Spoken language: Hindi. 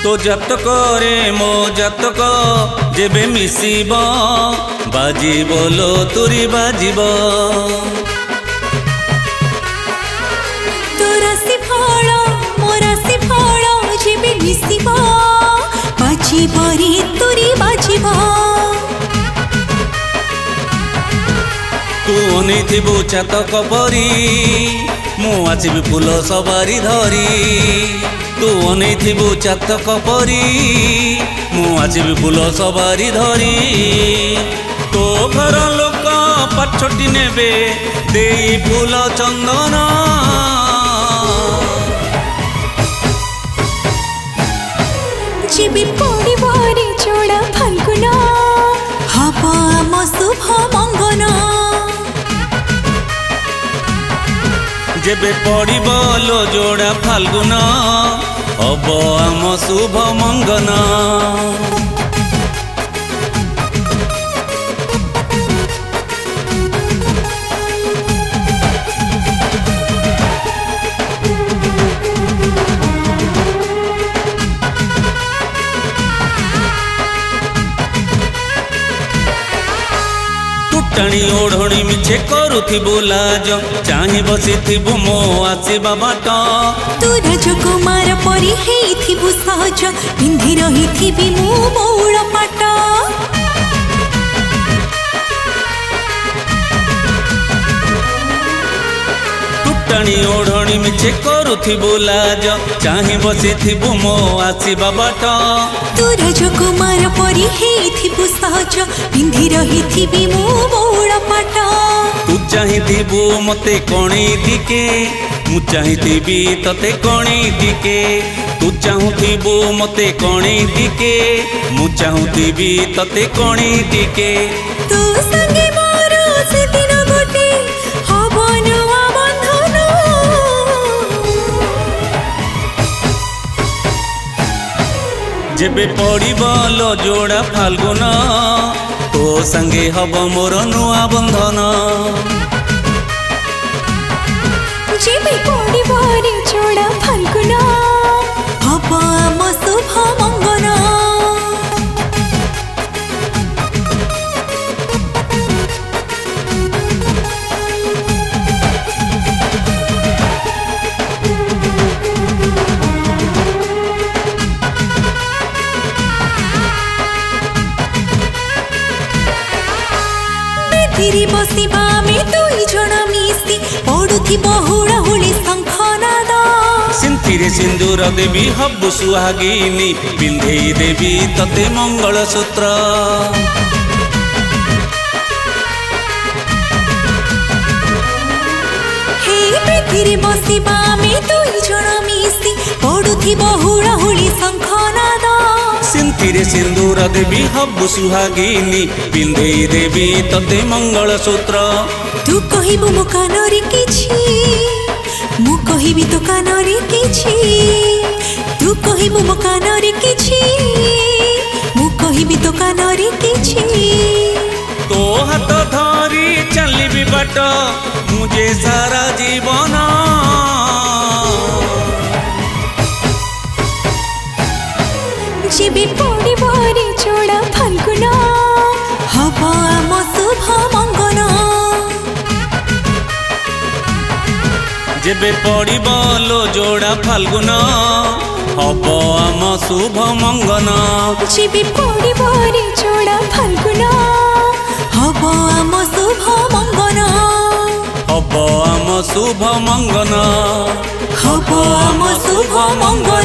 तो जातक रे मो जातक जेबे मिसिब बाजिब लो तुरी बाजिब तो राशि फल मो राशि फल जेबे मिसिब बाजिब रे तुरी बाजिब तू अनेथिबु चातक परी मु आसिबि फूल सवारी धरी तू अनेथिबु चातक परी मु आसिबि फूल सवारी धरी तो घर लोक पाछटी नेबे देई फूल चंदन जेबे पड़िब रे जोड़ा फाल्गुन हब आम शुभ मंगन जेबे पड़िब लो जोड़ा फाल्गुन हब आम शुभ मंगन टाणी ओढ़णी मिछे करुथिबु लाज चाहि बसिथिबु मो आसीबा बाट तू राजकुमार परी हेइथिबु सहज पिंधि रहिथिबि मु बौल पाट टाणी ओढ़णी मिछे करुथिबु लाज चाहि बसिथिबु मो आसीबा बाट तू राजकुमार परी हेइथिबु सहज पिंधि रहिथिबि मु बौल पाट तू चाहिथिबु मते कणी टिके मु चाहिथिबि तते कणी टिके तू चाहुथिबु मते कणी टिके मु चाहुथिबि तते कणी टिके तू संगे मोर से दिन गोटे हवन बंधन जेबे पड़िब लो जोड़ा फाल्गुन तो संगे हब मोर नुआ बंधन जेबे पड़िब रे जोड़ा फाल्गुन हब आम शुभ मंगन तेरी बसिबा में दुई जण मिसी पड़ुथिबो हुड़हुड़ी शंखनाद सिंथिरे सिंदूर देवी हबु सुहागिनी पिंधेई देवी तते मंगलसूत्र हे तेरी बसिबा में दुई जण मिसी पड़ुथिबो हुड़हुड़ी शंखनाद सिंथिरे सिंदूर देवी हबु सुहागिनी पिंधेई देवी तते मंगलसूत्र तू कहिबु मो कानरे किछि मु कहिबि तो कानरे किछि तू कहिबु मो कानरे किछि मु कहिबि तो कानरे किछि तो हाथ धरी चलिबि बाट मुझे सारा जीवन जेबे पड़िब रे जोड़ा फाल्गुन हब आम शुभ मंगन जेबे पड़िब लो जोड़ा फाल्गुन हब आम शुभ मंगन जेबे पड़िब रे जोड़ा फाल्गुन हब आम शुभ मंगन हब आम शुभ मंगन हब आम शुभ मंगन।